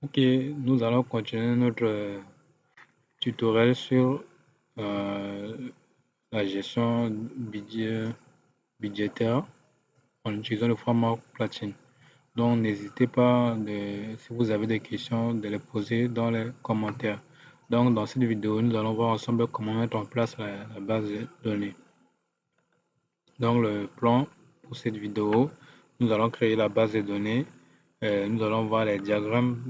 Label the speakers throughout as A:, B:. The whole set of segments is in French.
A: Ok, nous allons continuer notre tutoriel sur la gestion budgétaire en utilisant le framework Platine. Donc, n'hésitez pas, si vous avez des questions, de les poser dans les commentaires. Donc, dans cette vidéo, nous allons voir ensemble comment mettre en place la base de données. Donc, le plan pour cette vidéo, nous allons créer la base de données. Nous allons voir les diagrammes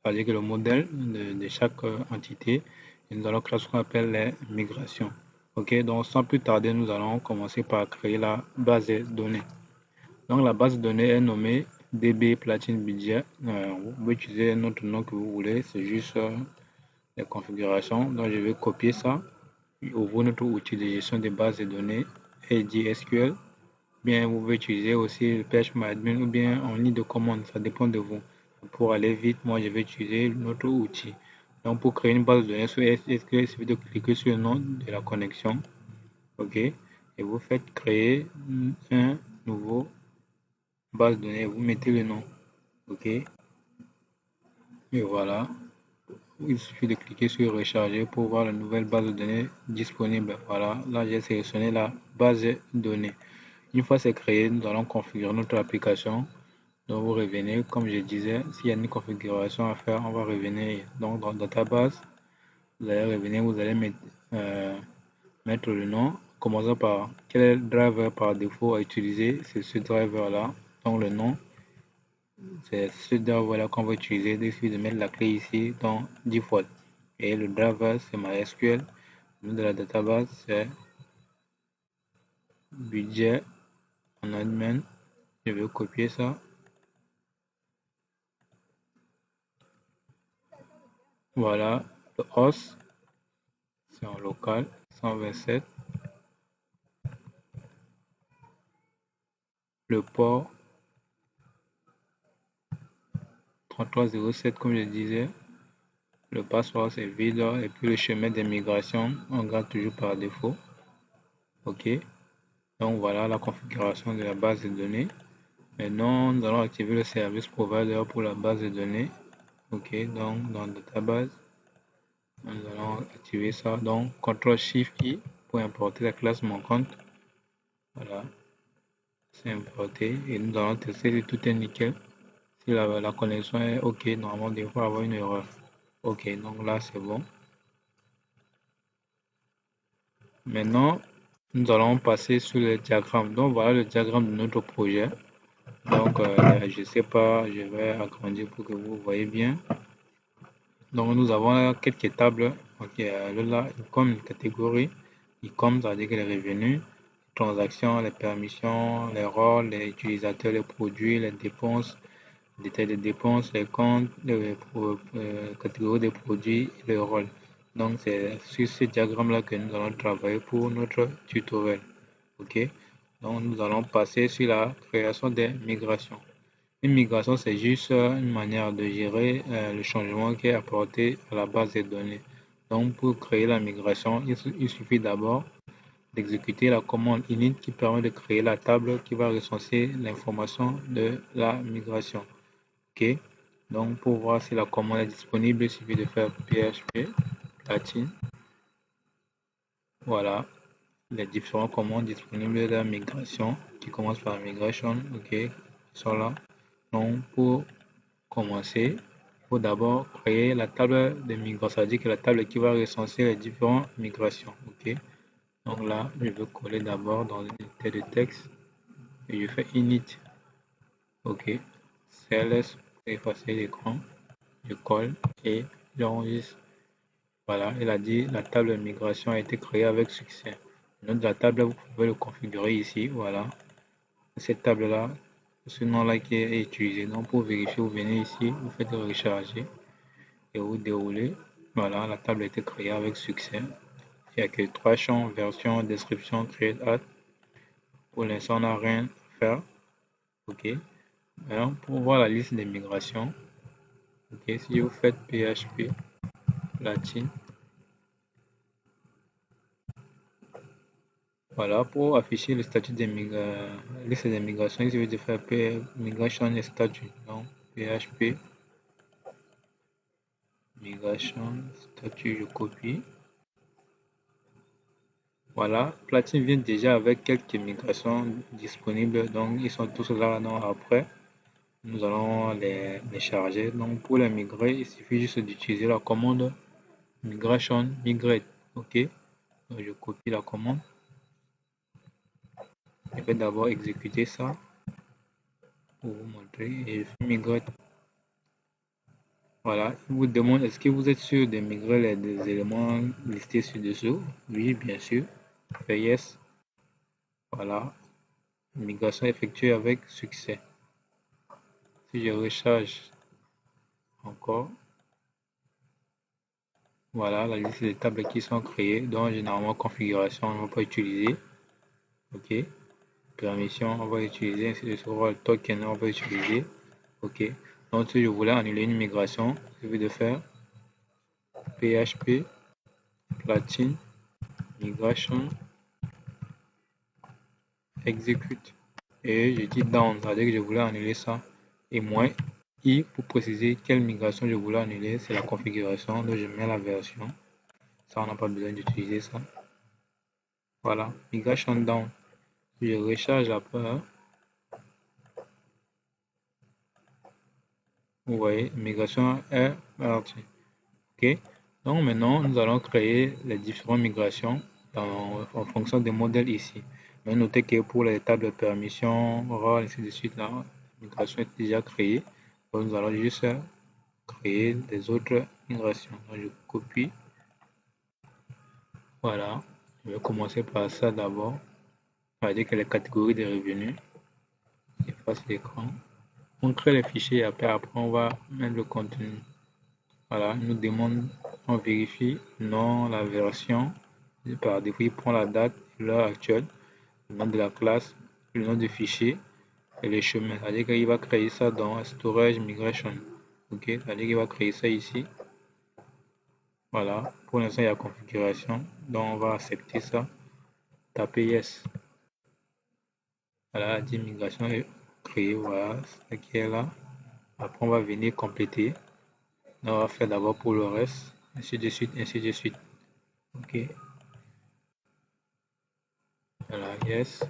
A: c'est-à-dire que le modèle de chaque entité, et nous allons créer ce qu'on appelle les migrations. Ok, donc sans plus tarder, nous allons commencer par créer la base de données. Donc la base de données est nommée DB Platine Budget. Vous pouvez utiliser un autre nom que vous voulez, c'est juste les configurations. Donc je vais copier ça, ouvrir notre outil de gestion des bases de données, SQL. Bien, vous pouvez utiliser aussi le PHPAdmin ou bien en ligne de commande, ça dépend de vous. Pour aller vite, moi je vais utiliser notre outil. Donc pour créer une base de données sur SQL, il suffit de cliquer sur le nom de la connexion. OK. Et vous faites créer un nouveau base de données. Vous mettez le nom. OK. Et voilà. Il suffit de cliquer sur recharger pour voir la nouvelle base de données disponible. Voilà. Là, j'ai sélectionné la base de données. Une fois c'est créé, nous allons configurer notre application. Donc vous revenez, comme je disais, s'il y a une configuration à faire, on va revenir. Donc dans database, vous allez revenir, vous allez mettre le nom, commençant par quel est le driver par défaut à utiliser, c'est ce driver là. Donc le nom, c'est ce driver là qu'on va utiliser. Il suffit de mettre la clé ici dans default. Et le driver c'est MySQL. Le nom de la database c'est budget management. Je vais copier ça. Voilà, le host, c'est en local, 127. Le port, 3307, comme je disais. Le password, c'est vide. Et puis le chemin des migrations, on garde toujours par défaut. OK. Donc voilà la configuration de la base de données. Maintenant, nous allons activer le service provider pour la base de données. OK. Donc dans database, nous allons activer ça. Donc CTRL-SHIFT-I pour importer la classe mon compte. Voilà. C'est importé. Et nous allons tester si tout est nickel. Si la connexion est OK, normalement, il faut avoir une erreur. OK, donc là, c'est bon. Maintenant, nous allons passer sur le diagramme. Donc, voilà le diagramme de notre projet. Donc, je ne sais pas, je vais agrandir pour que vous voyez bien. Donc, nous avons quelques tables. OK, là, comme une catégorie, comme ça veut dire que les revenus, les transactions, les permissions, les rôles, les utilisateurs, les produits, les dépenses, détail des dépenses, les comptes, les catégories des produits et le rôle. Donc, c'est sur ce diagramme-là que nous allons travailler pour notre tutoriel. OK? Donc, nous allons passer sur la création des migrations. Une migration, c'est juste une manière de gérer le changement qui est apporté à la base de données. Donc, pour créer la migration, il suffit d'abord d'exécuter la commande init qui permet de créer la table qui va recenser l'information de la migration. OK. Donc, pour voir si la commande est disponible, il suffit de faire PHP Platine. Voilà les différentes commandes disponibles de la migration qui commencent par migration. OK, sont là. Donc, pour commencer, il faut d'abord créer la table de migration, c'est-à-dire que la table qui va recenser les différentes migrations. OK. Donc là, je vais coller d'abord dans une unité de texte et je fais init. OK. CLS pour effacer l'écran. Je colle et j'enregistre. Voilà, il a dit la table de migration a été créée avec succès. Le nom de la table, vous pouvez le configurer ici. Voilà, cette table-là, ce nom-là qui est utilisé. Donc, pour vérifier, vous venez ici, vous faites recharger et vous déroulez. Voilà, la table a été créée avec succès. Il n'y a que 3 champs, version, description, create ad. Pour l'instant, on n'a rien à faire. OK. Maintenant, pour voir la liste des migrations, OK, si vous faites PHP Platine, voilà, pour afficher le statut des liste des migrations, il suffit de faire migration et statut. Donc, PHP migration, statut, je copie. Voilà, Platine vient déjà avec quelques migrations disponibles, donc ils sont tous là. Donc après, nous allons les charger. Donc pour les migrer, il suffit juste d'utiliser la commande migration migrate. Ok, donc je copie la commande. Je vais d'abord exécuter ça pour vous montrer et je fais migrate. Voilà, il vous demande est-ce que vous êtes sûr de migrer les éléments listés ci-dessous. Oui, bien sûr. Fais yes. Voilà, migration effectuée avec succès. Si je recharge encore, voilà la liste des tables qui sont créées, donc généralement configuration on ne va pas utiliser. Ok, permission on va utiliser, ainsi de suite, token on va utiliser. Ok, donc si je voulais annuler une migration, je vais de faire php platine migration execute et je dis down, c'est-à-dire que je voulais annuler ça, et moins i pour préciser quelle migration je voulais annuler, c'est la configuration, donc je mets la version, ça on n'a pas besoin d'utiliser ça. Voilà, migration down, je recharge après, vous voyez, migration est partie. Ok, donc maintenant nous allons créer les différentes migrations en fonction des modèles ici. Mais notez que pour les tables de permission, rôle, ainsi de suite, la migration est déjà créée. Donc nous allons juste créer des autres migrations. Donc je copie. Voilà, je vais commencer par ça d'abord. On va dire que les catégories de revenus. J'efface l'écran. On crée les fichiers et après on va mettre le contenu. Voilà, il nous demande, on vérifie non la version. Par défaut, il prend la date, l'heure actuelle, le nom de la classe, le nom du fichier et les chemins. C'est-à-dire qu'il va créer ça dans Storage Migration. Ok, c'est-à-dire qu'il va créer ça ici. Voilà, pour l'instant, il y a configuration. Donc, on va accepter ça. Taper Yes. Voilà, la migration est créée. Voilà, ce qui est là. Après, on va venir compléter. Donc, on va faire d'abord pour le reste, ainsi de suite, ainsi de suite. Ok. Voilà, Yes.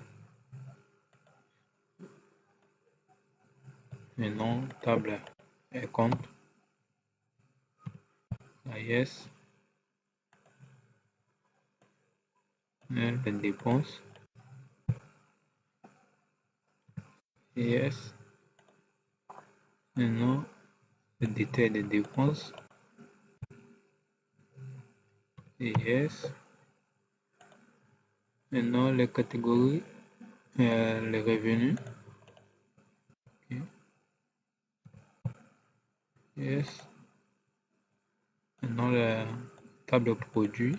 A: Maintenant, table et compte. Yes. Les dépenses. Yes. Maintenant, le détail des dépenses. Yes. Maintenant, les catégories, les revenus. Okay. Yes. Maintenant, la table produit.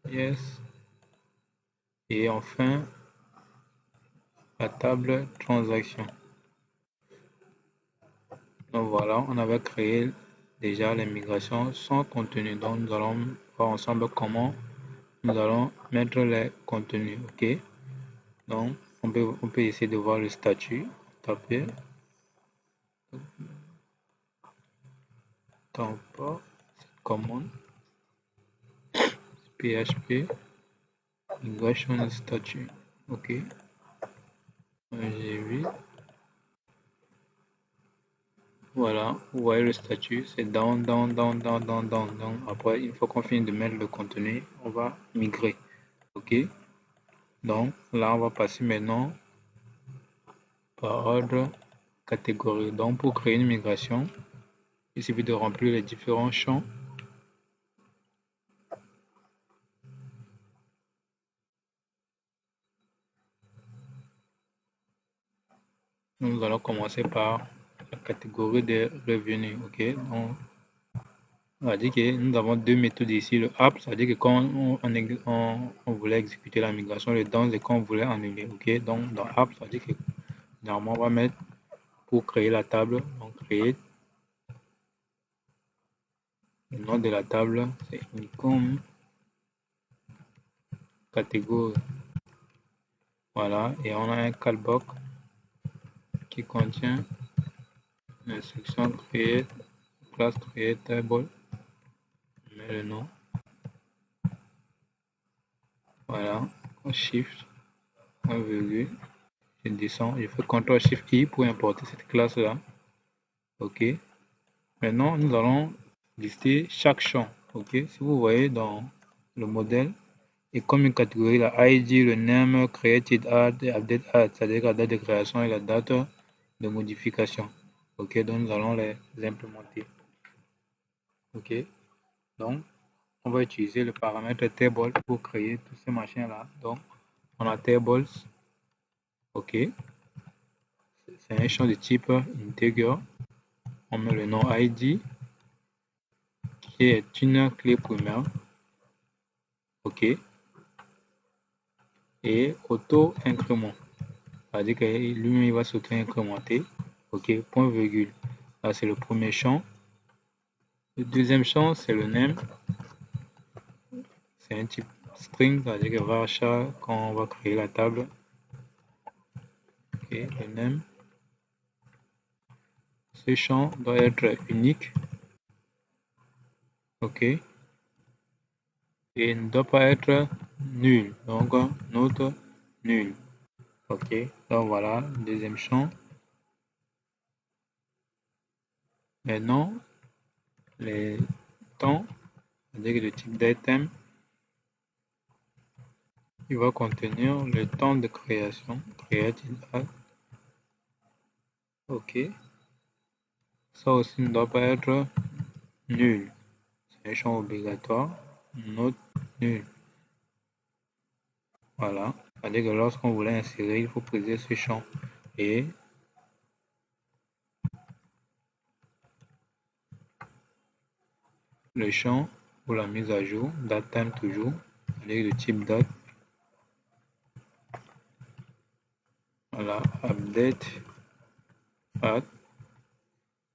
A: Yes. Et enfin, la table transaction. Donc voilà, on avait créé déjà les migrations sans contenu. Donc nous allons voir ensemble comment nous allons mettre les contenus. Ok. Donc on peut essayer de voir le statut. Taper. Temport, commande. PHP migration statut. Ok. J'ai vu. Voilà, vous voyez le statut, c'est down, down, down, down, down, down. Donc après, une fois qu'on finit de mettre le contenu, on va migrer. Ok. Donc là, on va passer maintenant par ordre catégorie. Donc pour créer une migration, il suffit de remplir les différents champs. Nous allons commencer par la catégorie des revenus. Ok. Donc, on va dire que nous avons deux méthodes ici. Le up, ça veut dire que quand on voulait exécuter la migration, le down, c'est quand on voulait annuler. Ok. Donc dans up, ça veut dire que normalement on va mettre pour créer la table, donc créer le nom de la table, c'est income catégorie. Voilà, et on a un callback qui contient Instruction create, classe create table, je mets le nom, voilà, shift, point virgule, je descends, je fais CTRL SHIFT I pour importer cette classe là, ok. Maintenant nous allons lister chaque champ, ok. Si vous voyez dans le modèle, et comme une catégorie, la ID, le name, created art et update art, c'est-à-dire la date de création et la date de modification. Ok, donc nous allons les implémenter. Ok, donc on va utiliser le paramètre table pour créer tous ces machins là. Donc on a tables, ok, c'est un champ de type integer. On met le nom ID qui est une clé primaire, ok, et auto incrément, c'est-à-dire que lui-même il va s'auto incrémenter, ok, point virgule. Là c'est le premier champ. Le deuxième champ c'est le name, c'est un type string, c'est-à-dire que varchar quand on va créer la table, ok, le name. Ce champ doit être unique, ok, et ne doit pas être nul, donc note nul, ok. Donc voilà, deuxième champ. Maintenant les temps, c'est-à-dire que le type d'item, il va contenir le temps de création, created at, ok. Ça aussi ne doit pas être nul, c'est un champ obligatoire, note nul, voilà. C'est-à-dire que lorsqu'on voulait insérer, il faut préciser ce champ. Et le champ pour la mise à jour, datetime toujours, avec le type date. Voilà, update at.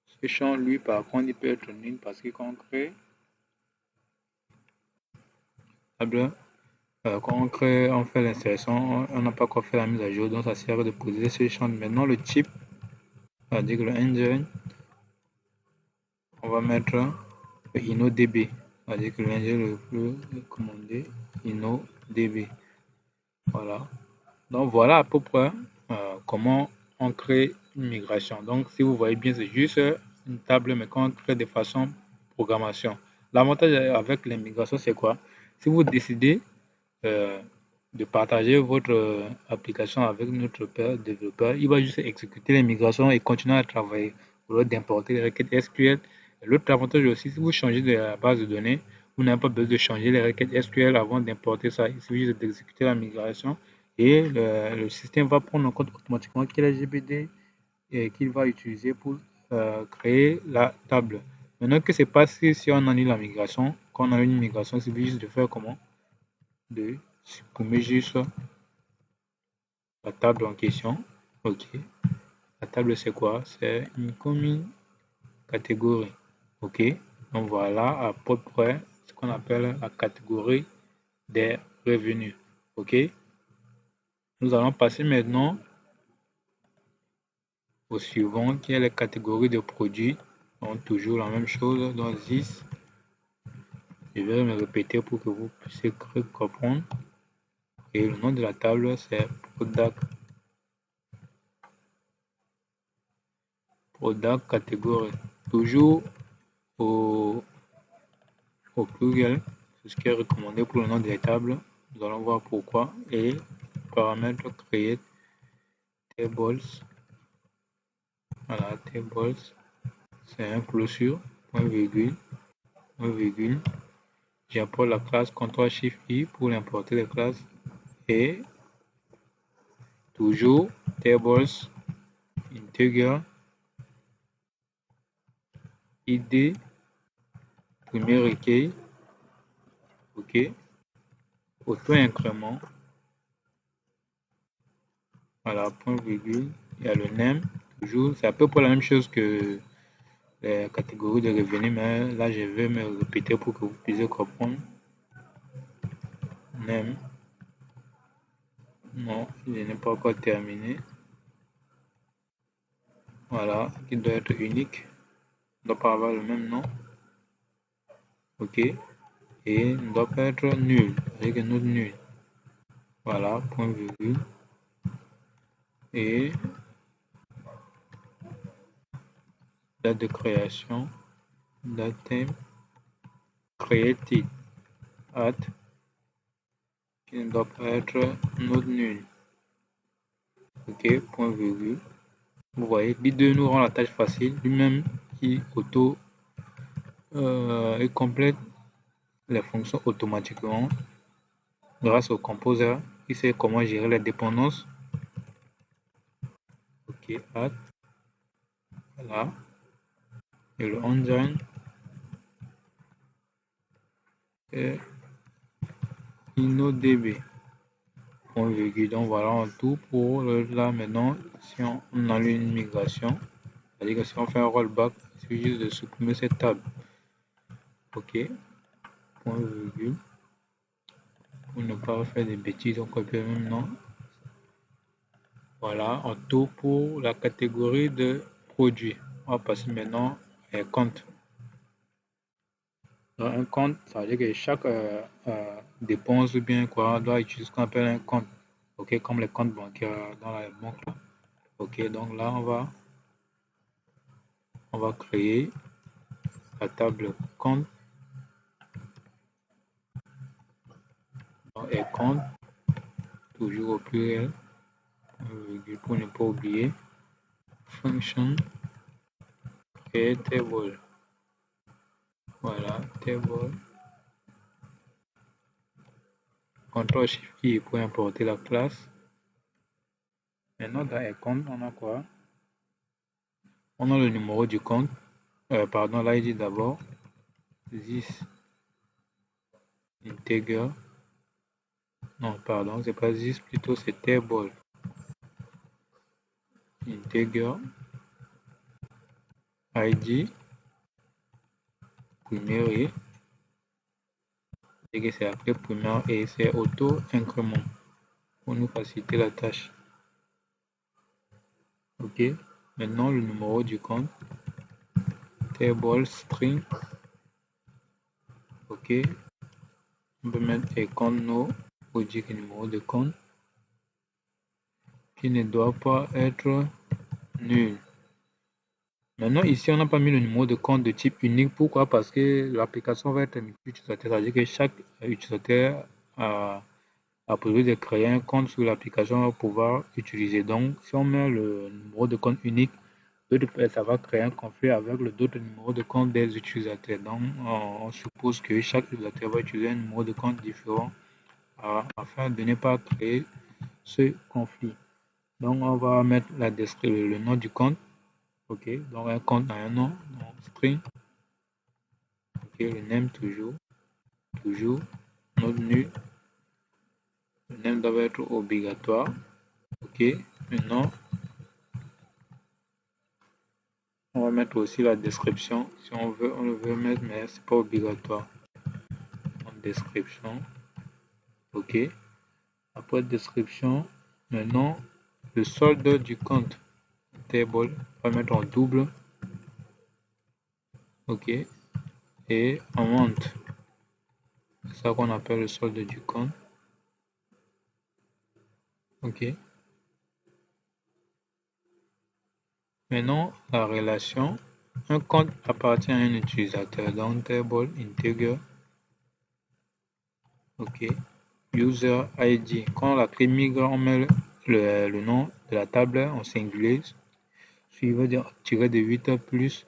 A: Ce champ, lui, par contre, il peut être nul parce que quand on crée, quand on crée, on fait l'insertion, on n'a pas encore fait la mise à jour, donc ça sert de poser ce champ. Maintenant, le type, c'est-à-dire le engine, on va mettre le InnoDB, c'est-à-dire que l'engine le plus recommandé, InnoDB. Voilà. Donc voilà à peu près comment on crée une migration. Donc si vous voyez bien, c'est juste une table, mais qu'on crée de façon programmation. L'avantage avec les migrations, c'est quoi? Si vous décidez de partager votre application avec notre père développeur, il va juste exécuter les migrations et continuer à travailler au lieu d'importer les requêtes SQL. L'autre avantage aussi, si vous changez de la base de données, vous n'avez pas besoin de changer les requêtes SQL avant d'importer ça. Il suffit juste d'exécuter la migration et le système va prendre en compte automatiquement quel RGPD et qu'il va utiliser pour créer la table. Maintenant que c'est passé, si on a eu la migration, quand on a une migration, il suffit juste de faire comment? De supprimer juste la table en question. Ok. La table c'est quoi? C'est une commune catégorie. Ok. Donc voilà à peu près ce qu'on appelle la catégorie des revenus. Ok. Nous allons passer maintenant au suivant qui est la catégorie de produits. Donc toujours la même chose dans this. Je vais me répéter pour que vous puissiez comprendre. Et le nom de la table c'est product catégorie. Toujours au pluriel, c'est ce qui est recommandé pour le nom des tables. Nous allons voir pourquoi. Et paramètre create tables. Voilà, tables, c'est un closure, point virgule, point virgule. J'importe la classe CTRL SHIFT I pour importer les classes et toujours tables integer id premier recueil, ok, auto incrément, voilà, point virgule, il y a le name, toujours, c'est à peu près la même chose que les catégories de revenus, mais là je vais me répéter pour que vous puissiez comprendre. Name, non, je n'ai pas encore terminé. Voilà, qui doit être unique. Ne doit pas avoir le même nom. OK. Et ne doit pas être nul, avec un autre nul. Voilà, point virgule. Et date de création, date created, at, qui ne doit pas être notre nul. OK, point virgule. Vous voyez, Bit2 nous rend la tâche facile. Lui-même, il complète les fonctions automatiquement grâce au composer. Il sait comment gérer les dépendances. OK, at, voilà. Et le engine est InnoDB. Point virgule. Donc voilà en tout pour là maintenant. Si on a une migration, c'est-à-dire que si on fait un rollback, il suffit juste de supprimer cette table. OK, point virgule. Pour ne pas faire des bêtises, on copie le même nom. Voilà, en tout pour la catégorie de produits. On va passer maintenant à un compte. Dans un compte, ça veut dire que chaque dépense ou bien quoi doit utiliser ce qu'on appelle un compte. OK, comme les comptes bancaires dans la banque. OK, donc là, on va créer la table compte. Et compte, toujours au pluriel, pour ne pas oublier. Function et table. Voilà, table. CTRL SHIFT I pour importer la classe. Maintenant, dans les comptes, on a quoi? On a le numéro du compte. Pardon, l'ID d'abord. This integer. Non, pardon, c'est pas this, plutôt c'est table. Integer. ID. Primary. Et que c'est après primaire et c'est auto-incrément pour nous faciliter la tâche. OK. Maintenant, le numéro du compte. Table string. OK. On peut mettre un compte no pour dire que le numéro de compte qui ne doit pas être nul. Maintenant, ici, on n'a pas mis le numéro de compte de type unique. Pourquoi? Parce que l'application va être multi-utilisateur. C'est-à-dire que chaque utilisateur a prévu de créer un compte sur l'application va pouvoir utiliser. Donc, si on met le numéro de compte unique, ça va créer un conflit avec le d'autres numéros de compte des utilisateurs. Donc, on suppose que chaque utilisateur va utiliser un numéro de compte différent afin de ne pas créer ce conflit. Donc, on va mettre le nom du compte. OK, donc un compte a un nom, donc string. OK, le name toujours, note nul. Le name doit être obligatoire. OK, maintenant, on va mettre aussi la description. Si on le veut mettre, mais c'est pas obligatoire. En description. OK. Après description, maintenant, le solde du compte table, on va mettre en double. OK. Et amount. C'est ça qu'on appelle le solde du compte. OK. Maintenant, la relation. Un compte appartient à un utilisateur. Donc, table integer. OK. User ID. Quand la clé migre, on met le nom de la table en singulier, suivi de tiré de 8 plus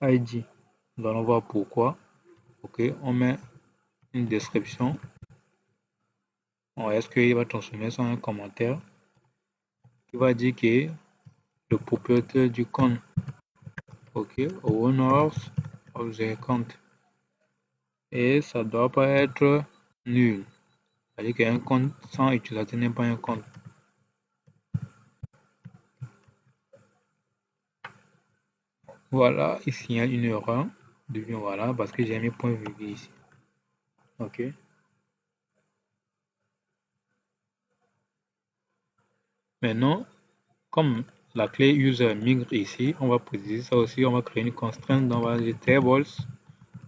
A: ID. Nous allons voir pourquoi. OK. On met une description. Est-ce qu'il va transformer ça en un commentaire qui va dire que le propriétaire du compte, OK, owners of the account, et ça doit pas être nul. C'est-à-dire qu'un compte sans utilisateur n'est pas un compte. Voilà, ici il y a une erreur. Voilà, parce que j'ai mis point virgule ici. OK. Maintenant, comme la clé user migre ici. On va préciser ça aussi. On va créer une constraint. Donc on va dire tables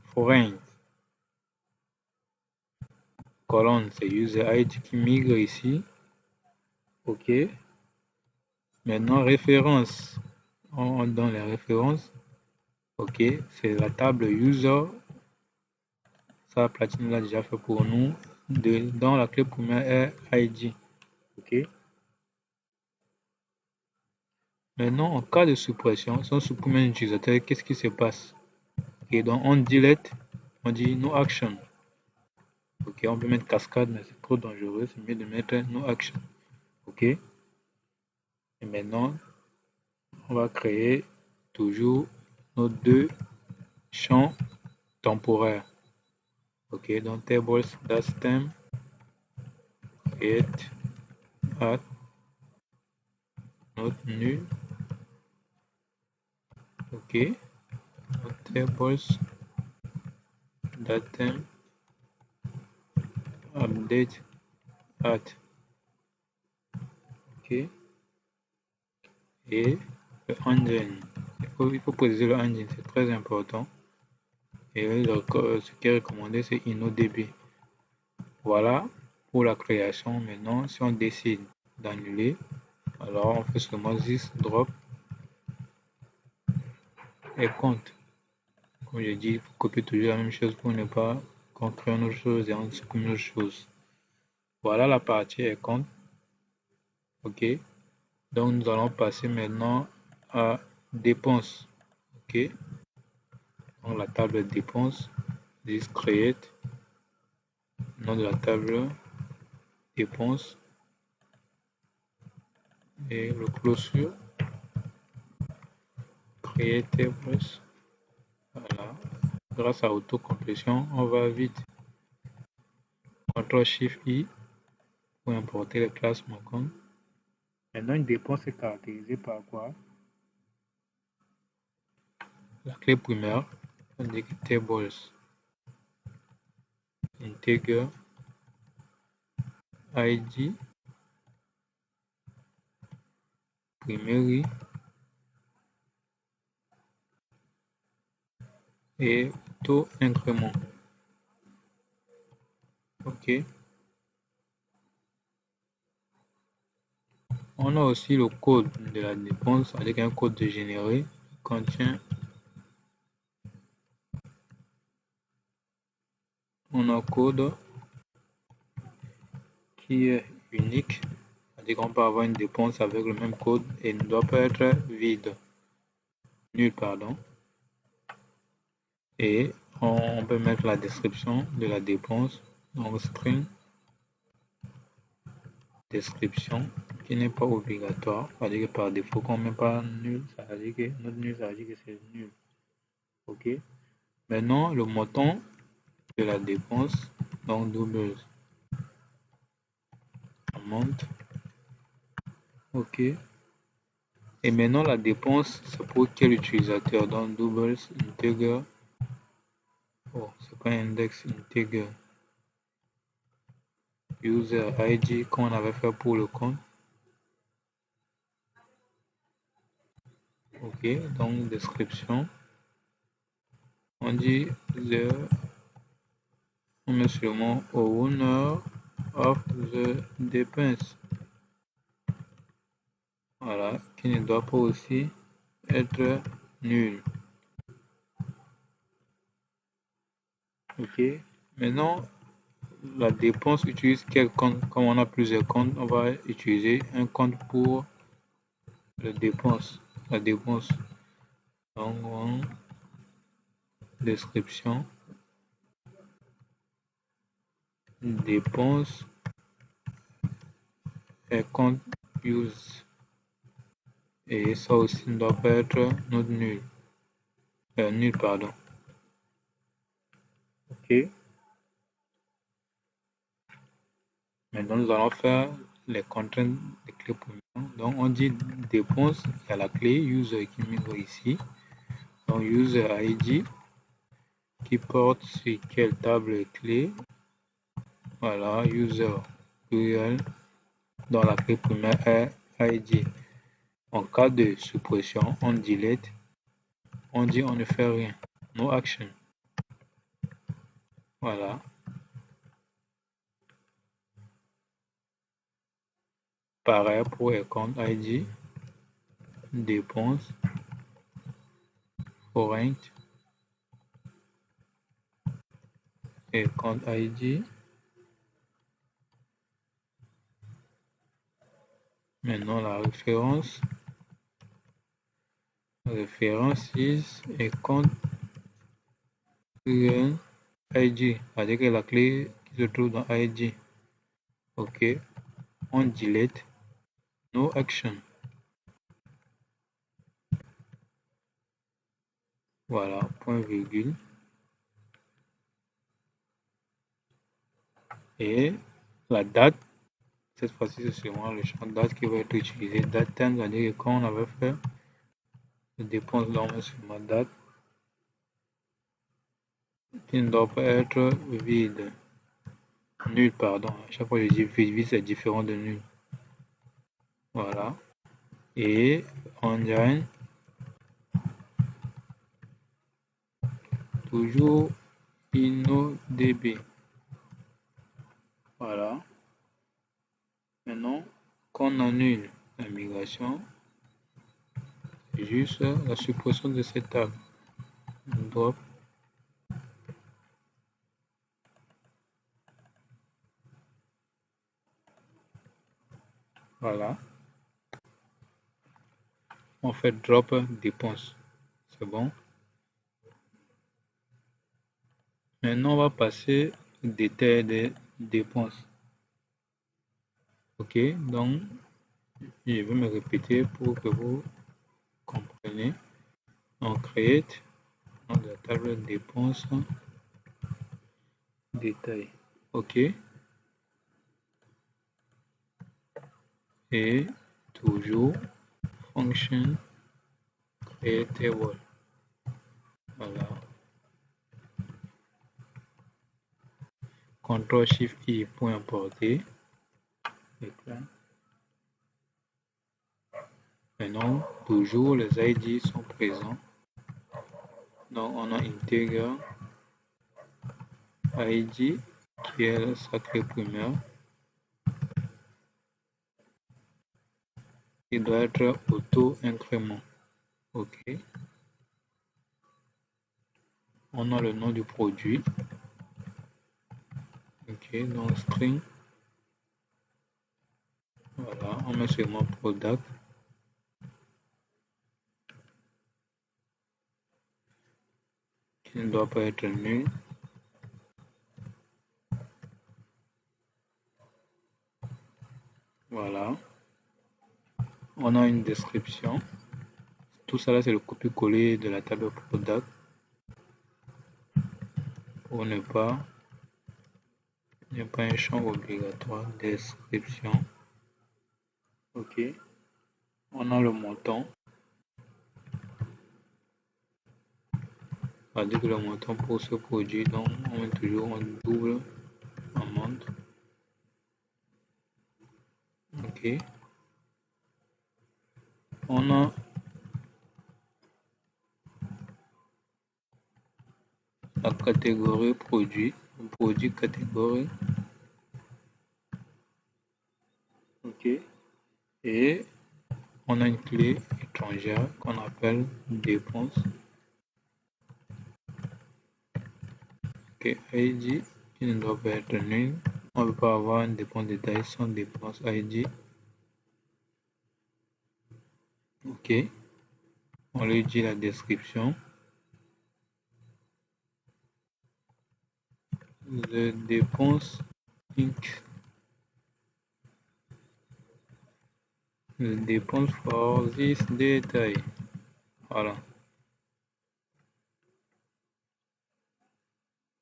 A: foreign. Colonne, c'est user ID qui migre ici. OK. Maintenant, référence. On donne les références. OK. C'est la table user. Ça, Platine l'a déjà fait pour nous. Dans la clé première est ID. OK. Maintenant, en cas de suppression, si on supprime un utilisateur, qu'est-ce qui se passe? OK. Donc, on delete, on dit no action. OK. On peut mettre cascade, mais c'est trop dangereux. C'est mieux de mettre no action. OK. Et maintenant, on va créer toujours nos deux champs temporaires. OK, donc tables stem create add not nul. OK, donc tables datem update add. OK, et le engine. Il faut préciser le engine, c'est très important. Et ce qui est recommandé, c'est InnoDB. Voilà pour la création. Maintenant, si on décide d'annuler, alors on fait seulement this drop et compte. Comme je dis, il faut copier toujours la même chose pour ne pas qu'on crée une autre chose et on supprime une autre chose. Voilà la partie est compte. OK. Donc nous allons passer maintenant à dépenses. OK. Donc la table dépenses, this create, nom de la table dépenses et le closure create tables. Voilà. Grâce à autocomplétion, on va vite. CTRL SHIFT I pour importer les classes manquantes. Maintenant, une dépense est caractérisée par quoi? La clé primaire, on dit que tables integer id primary et taux incrément. OK. On a aussi le code de la dépense avec un code de généré qui contient un code qui est unique. C'est-à-dire qu'on peut avoir une dépense avec le même code et ne doit pas être vide. Nul, pardon. Et on peut mettre la description de la dépense, donc string description qui n'est pas obligatoire, c'est-à-dire que par défaut qu'on ne met pas nul, ça veut dire que notre nul, ça veut dire que c'est nul. OK. Maintenant, le montant de la dépense, donc double amount. OK. Et maintenant, la dépense, c'est pour quel utilisateur? Donc double integer. Oh, c'est pas index integer. User ID, comme on avait fait pour le compte. OK. Donc description. On dit on met seulement owner of the dépense. Voilà, qui ne doit pas aussi être nul. OK. Maintenant, la dépense utilise quel compte? Comme on a plusieurs comptes, on va utiliser un compte pour la dépense. Donc, description, dépense et compte use. Et ça aussi ne doit pas être notre nul. Nul, pardon. OK. Maintenant, nous allons faire les contraintes des clés premières. Donc, on dit dépense, il y a la clé user qui migre ici. Donc, user ID qui porte sur quelle table clé. Voilà, user pluriel dans la clé primaire est ID. En cas de suppression, on delete, on dit on ne fait rien. No action. Voilà. Pareil pour account ID, dépenses, foreign, account ID. Maintenant la référence is account ID, c'est-à-dire que la clé qui se trouve dans ID. Ok, on delete, no action. Voilà, point virgule. Et la date, cette fois-ci c'est seulement le champ date qui va être utilisé. Date time, c'est-à-dire que quand on avait fait les dépenses, là on met sur ma date qui ne doit pas être vide. Nul, pardon. À chaque fois je dis vide, c'est différent de nul. Voilà. Et on gagne toujours InnoDB. Voilà. Maintenant, quand on annule la migration, c'est juste la suppression de cette table. On drop. Voilà. On fait drop dépense. C'est bon. Maintenant, on va passer au détail des dépenses. Ok, donc je vais me répéter pour que vous compreniez. On create dans la table dépenses détail. Ok. Et toujours function create table. Voilà. CTRL SHIFT I pour importer. Maintenant, toujours les ID sont présents. Donc, on a integer ID qui est le sacré primaire. Il doit être auto-incrément. OK. On a le nom du produit. OK, donc string. Voilà, on met seulement product. Qui ne doit pas être nul. Voilà. On a une description. Tout ça là, c'est le copier-coller de la table product. Pour ne pas, il n'y a pas un champ obligatoire. Description. OK. On a le montant. On va dire que le montant pour ce produit, donc on met toujours un double amount. OK. On a la catégorie produit catégorie. OK. Et on a une clé étrangère qu'on appelle dépense. OK. ID qui ne doit pas être nul. On ne peut pas avoir une dépense détail sans dépense ID. OK. On lui dit la description. The dépense Inc. The dépense for this détail. Voilà.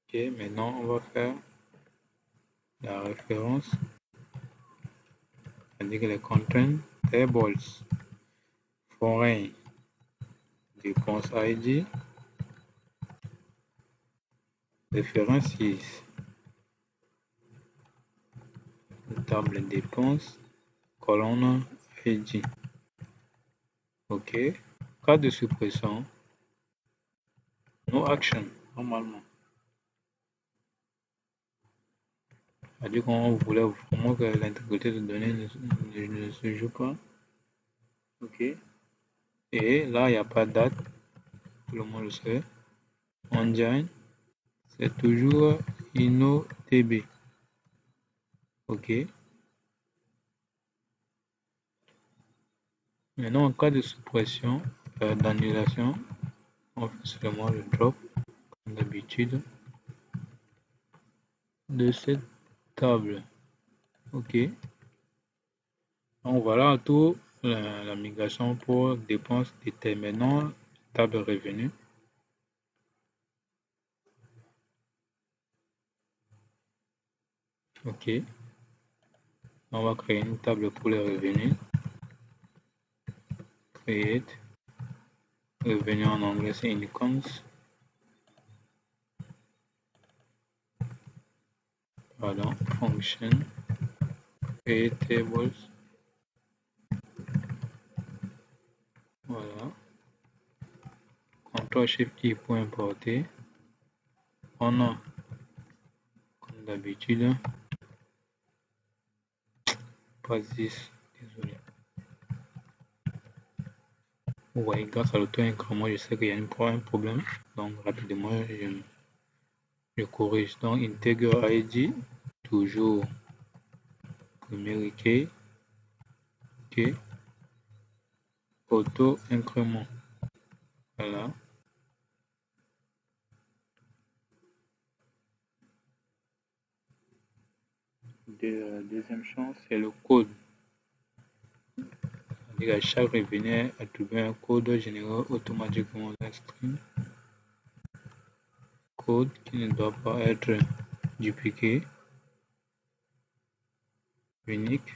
A: Ok, maintenant on va faire la référence. C'est-à-dire que les content tables. Foreign. Dépense ID. Référence 6. Table dépense. Colonne ID. OK. Cas de suppression, no action, normalement. C'est-à-dire qu'on voulait vraiment que l'intégrité de données ne se joue pas. OK. Et là, il n'y a pas de date, tout le monde le sait. Engine, c'est toujours InnoDB. OK. Maintenant, en cas de suppression, d'annulation, on fait seulement le drop, comme d'habitude, de cette table. OK. Donc voilà tout la migration pour dépenses déterminant table revenu. OK. On va créer une table pour les revenus. Create. Revenu en anglais c'est incomes. Pardon. Function. Create tables. Voilà. CTRL-SHIFT-I pour importer. On a, comme d'habitude, pas 10, désolé. Vous voyez, grâce à l'auto-incrément, je sais qu'il y a un problème. Donc, rapidement, je corrige. Donc, intègre ID, toujours premier key. OK. Auto-incrément. Voilà. Deuxième chose, c'est le code. C'est-à-dire à chaque revenu attribuer un code généré automatiquement dans string. Code qui ne doit pas être dupliqué. Unique.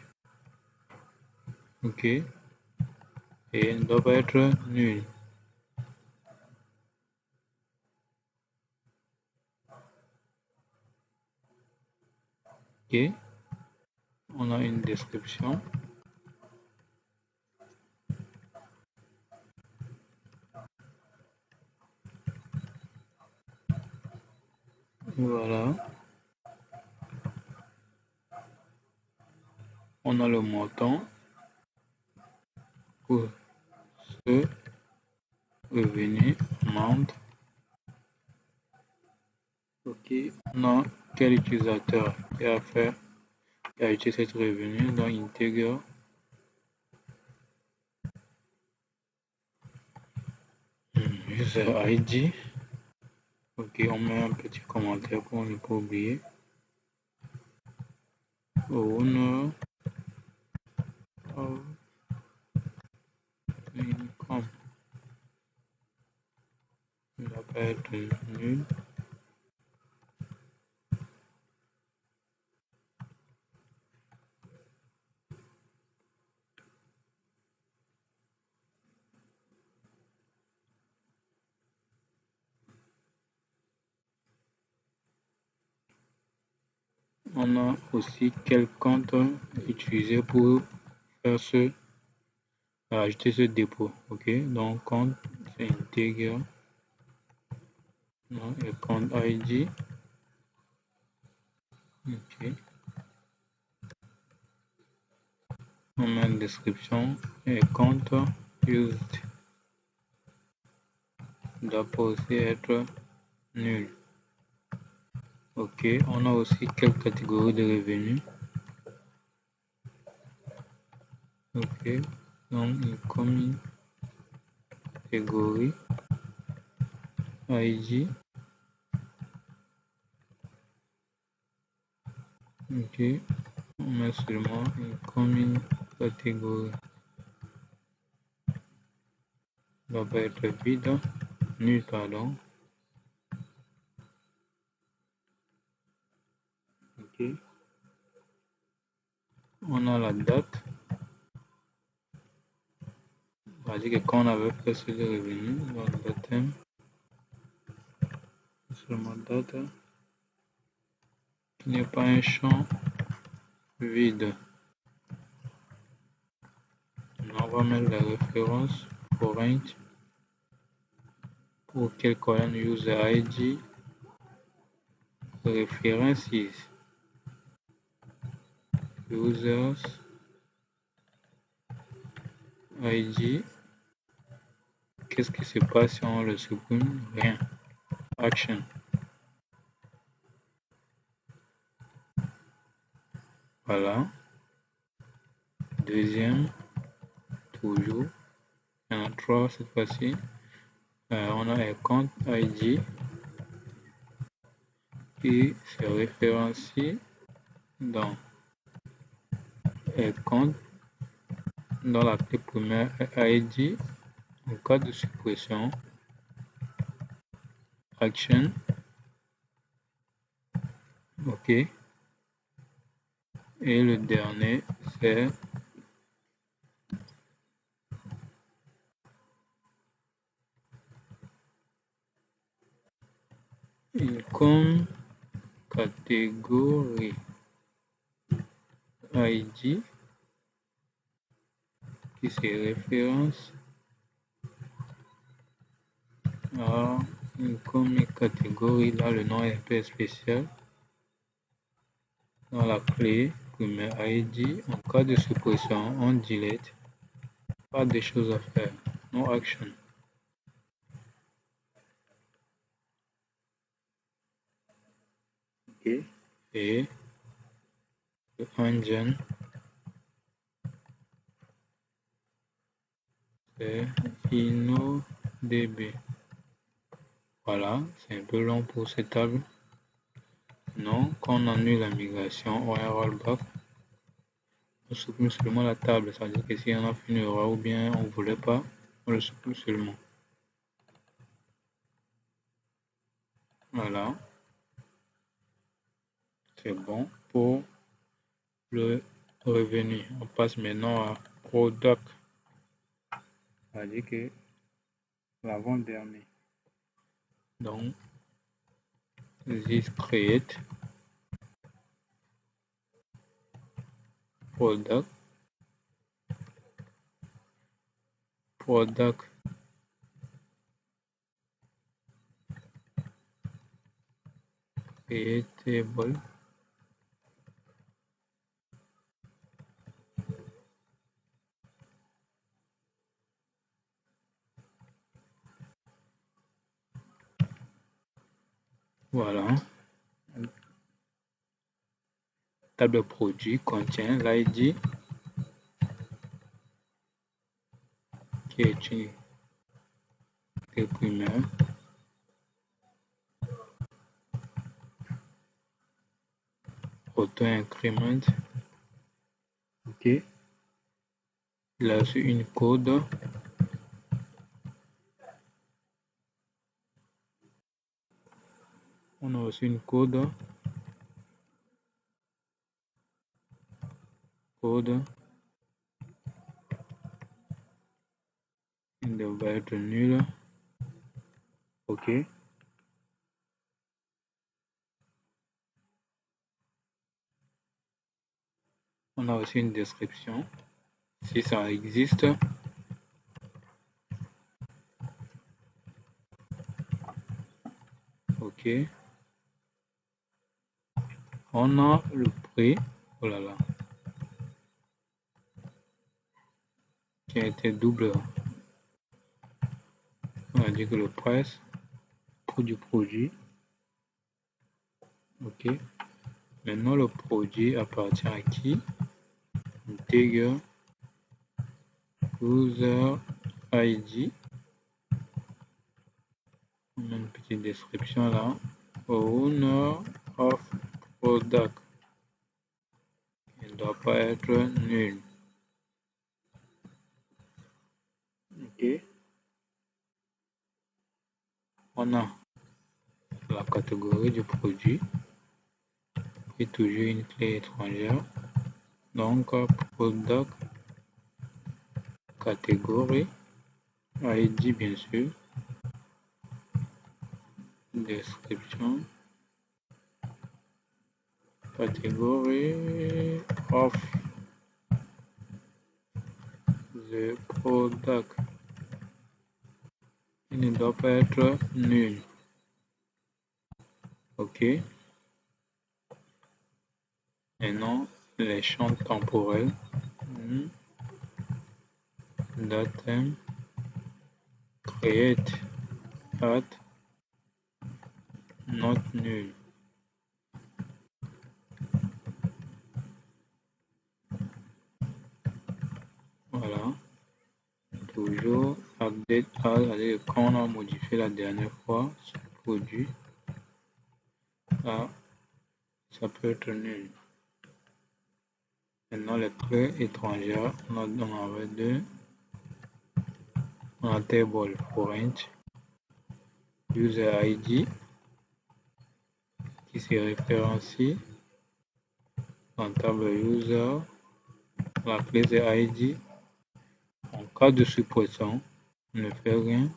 A: OK. Et il ne doit pas être nul. OK. On a une description. Voilà. On a le montant pour ce revenu amount. OK. On a quel utilisateur qui a utilisé ce revenu dans intègre. User ID. OK, on met un petit commentaire pour ne pas oublier. Owner of income. Il ne va pas être nul. On a aussi quel compte utiliser pour faire ajouter ce dépôt. OK, donc compte c'est intègre. Et compte ID. OK. On met une description et compte used. Il doit pas aussi être nul. OK, on a aussi quelques catégories de revenus. OK, donc une commune catégorie ID. OK, on met seulement une commune catégorie. Il ne va pas être vide, nul, pardon. OK. On a la date. On va dire que quand on avait fait sur le revenu, donc le thème, seulement date, qui n'est pas un champ vide. On va mettre la référence range auquel column user ID references users ID. Qu'est-ce qui se passe si on le supprime? Rien. Action. Voilà. Deuxième, toujours. Il y en a 3 cette fois-ci. On a un compte ID qui se référencie dans un compte dans la clé primaire ID en cas de suppression. Action. OK. Et le dernier, c'est comme catégorie ID qui se référence à une commune catégorie. Là, le nom est un peu spécial. Dans la clé primaire ID, en cas de suppression, on delete. Pas de choses à faire. No action. OK. Et le engine, c'est InnoDB. Voilà, c'est un peu long pour cette table. Non, quand on annule la migration ou un rollback, on supprime seulement la table. Ça veut dire que si on a fait une erreur ou bien on ne voulait pas, on le supprime seulement. Voilà. C'est bon pour le revenu. On passe maintenant à product. Ça veut dire que l'avant-dernier. Donc, this create product creatable. Voilà. Table produit contient l'ID qui est une clé primaire. Auto-increment. OK. Il a reçu une code. On a reçu une code. Il devrait être nul. OK. On a aussi une description. Si ça existe. OK. On a le prix. Oh là là. Qui a été double. On a dit que le price du produit. OK. Maintenant, le produit appartient à qui? Integer user ID. On a une petite description là. Owner of product. Il ne doit pas être nul. OK. On a la catégorie du produit et toujours une clé étrangère. Donc, product catégorie ID bien sûr. Description. Category of the product. Il ne doit pas être nul. OK. Maintenant, les champs temporels. Datem. Create. Add. Not nul. Voilà. Toujours update as, c'est-à-dire quand on a modifié la dernière fois ce produit, là, ça peut être nul. Maintenant, les clés étrangères, on en avait deux. On a table foreign, user ID, qui se référencie en table user. La clé c'est ID. En cas de suppression, on ne fait rien.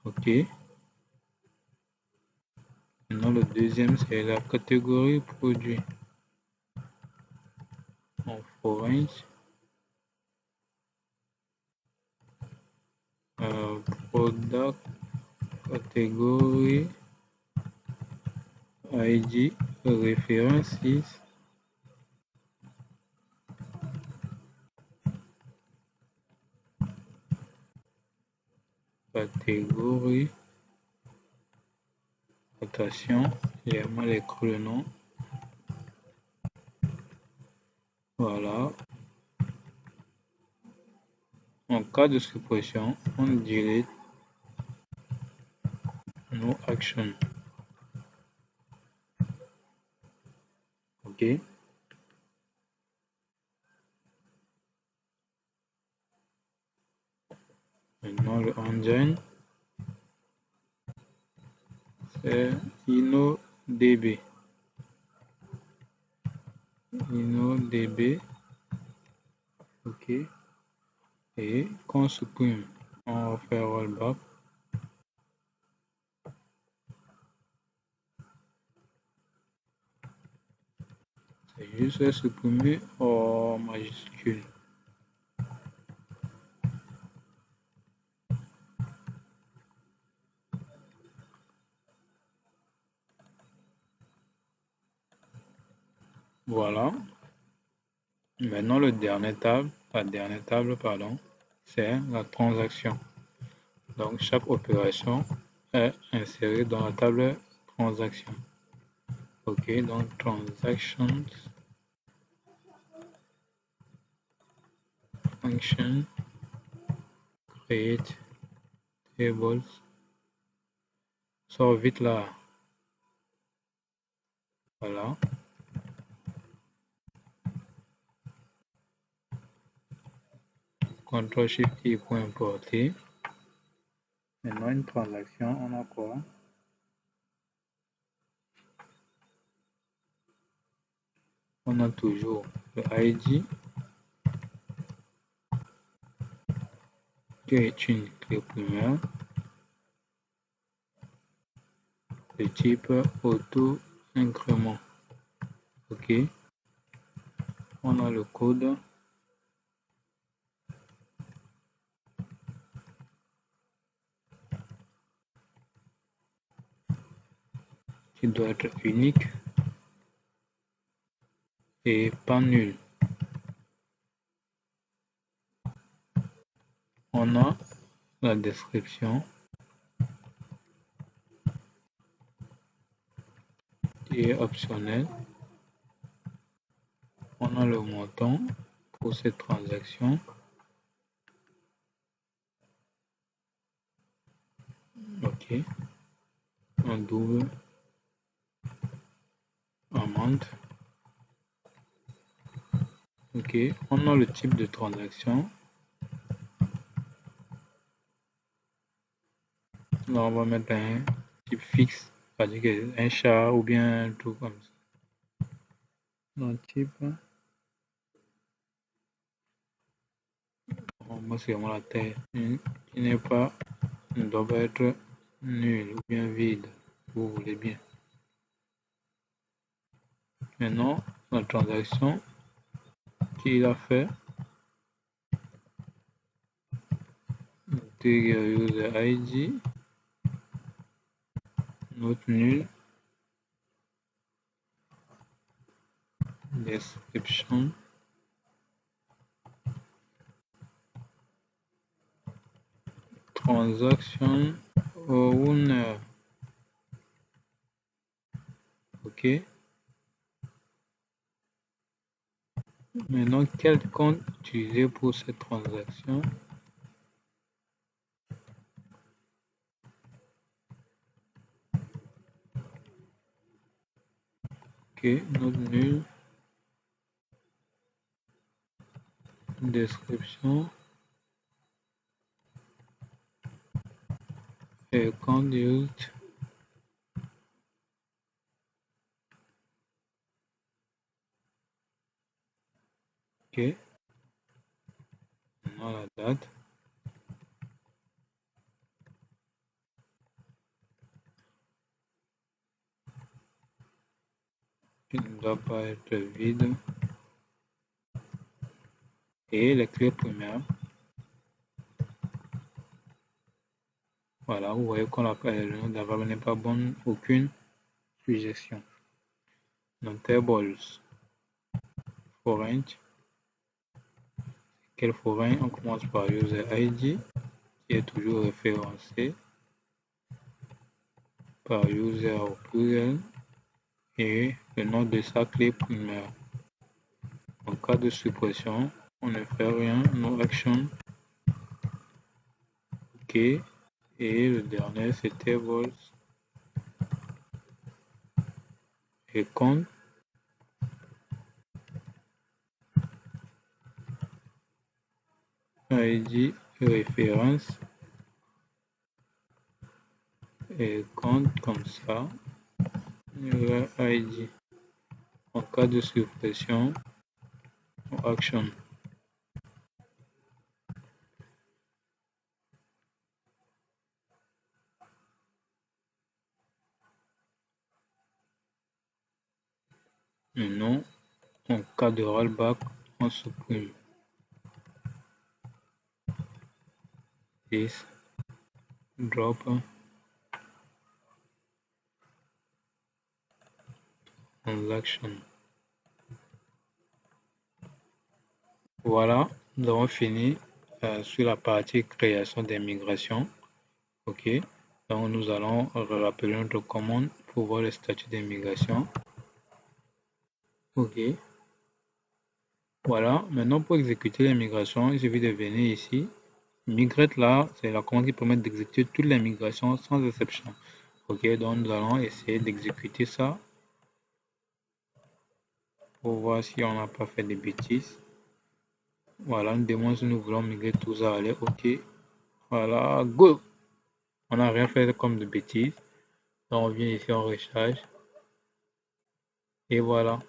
A: OK. Maintenant, le deuxième, c'est la catégorie produit. En foreign, product catégorie ID référence 6. Catégorie. Attention, j'ai mal écrit le nom. Voilà. En cas de suppression, on delete no action. OK. Maintenant, le engine, c'est InnoDB. InnoDB. OK. Et qu'on supprime, on va faire rollback. C'est juste supprimer en majuscule. Voilà. Maintenant, la dernière table, c'est la transaction. Donc, chaque opération est insérée dans la table transaction. OK, donc transactions, function, create tables. Sors vite là. Voilà. CTRL SHIFT I pour importer. Maintenant, une transaction, on a quoi? On a toujours le ID qui est une clé primaire de type auto-incrément. OK. On a le code qui doit être unique et pas nul. On a la description qui est optionnelle. On a le montant pour cette transaction. OK. Un double amount. OK. On a le type de transaction. Là, on va mettre un type fixe, c'est-à-dire un chat ou bien un truc comme ça. Donc, type. Moi, c'est vraiment la terre qui n'est pas, ne doit pas être nul ou bien vide. vous voulez bien. Maintenant, la transaction qu'il a fait, user ID, note nulle, description, transaction owner. OK. Maintenant, quel compte utiliser pour cette transaction? OK, note nulle, description, et compte used. OK. Maintenant, la date. Il ne doit pas être vide. Et les clés primaires. Voilà, vous voyez qu'on appelle le nom de la variable n'est pas bonne, aucune suggestion. Non-tables, foreign. Quel foreign? On commence par user ID, qui est toujours référencé par user au pluriel et le nom de sa clé primaire. En cas de suppression, on ne fait rien, no action. OK. Et le dernier, c'est tables et compte. ID référence et compte comme ça. ID. En cas de suppression, action. Maintenant, en cas de rollback, on supprime this drop transaction. Voilà, nous avons fini sur la partie création des migrations. OK. Donc nous allons rappeler notre commande pour voir le statut des migrations. OK. Voilà, maintenant pour exécuter les migrations, il suffit de venir ici. Migrate là, c'est la commande qui permet d'exécuter toutes les migrations sans exception. OK, donc nous allons essayer d'exécuter ça pour voir si on n'a pas fait de bêtises. Voilà, nous demandons si nous voulons migrer tout ça. Allez, OK. Voilà, go! On n'a rien fait comme de bêtises. Donc on vient ici, on recharge. Et voilà.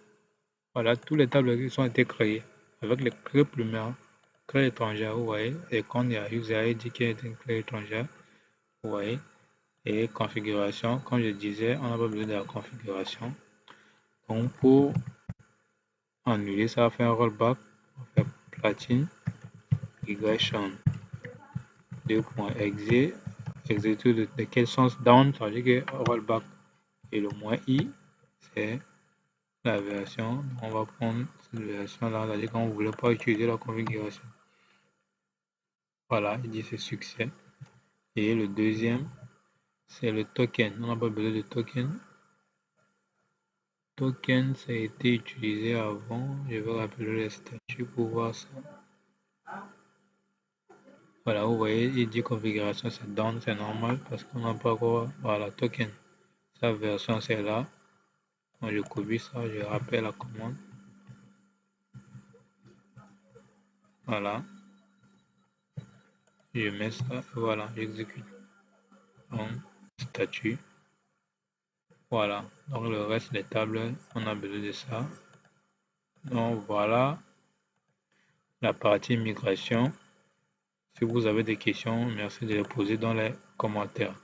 A: Voilà, tous les tables qui ont été créés avec les clés primaires, clé étrangère, vous voyez. Et quand il y a user ID qui est une clé étrangère, vous voyez. Et configuration, comme je disais, on n'a pas besoin de la configuration. Donc pour annuler ça, on fait un rollback, on fait platine, migration, 2.exe, exécute de quel sens down, ça veut dire que rollback et le -i, c'est la version. On va prendre cette version là, c'est-à-dire qu'on ne voulait pas utiliser la configuration. Voilà, il dit c'est succès. Et le deuxième, c'est le token. On n'a pas besoin de token. Token, ça a été utilisé avant. Je vais rappeler les statuts pour voir ça. Voilà, vous voyez, il dit configuration, c'est down, c'est normal parce qu'on n'a pas encore. Voilà, token. Sa version, c'est là. Donc, je copie ça, je rappelle la commande. Voilà. Je mets ça, voilà, j'exécute. Donc, statut. Voilà. Donc, le reste des tables, on a besoin de ça. Donc, voilà la partie migration. Si vous avez des questions, merci de les poser dans les commentaires.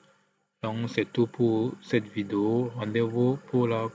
A: Donc, c'est tout pour cette vidéo. Rendez-vous pour la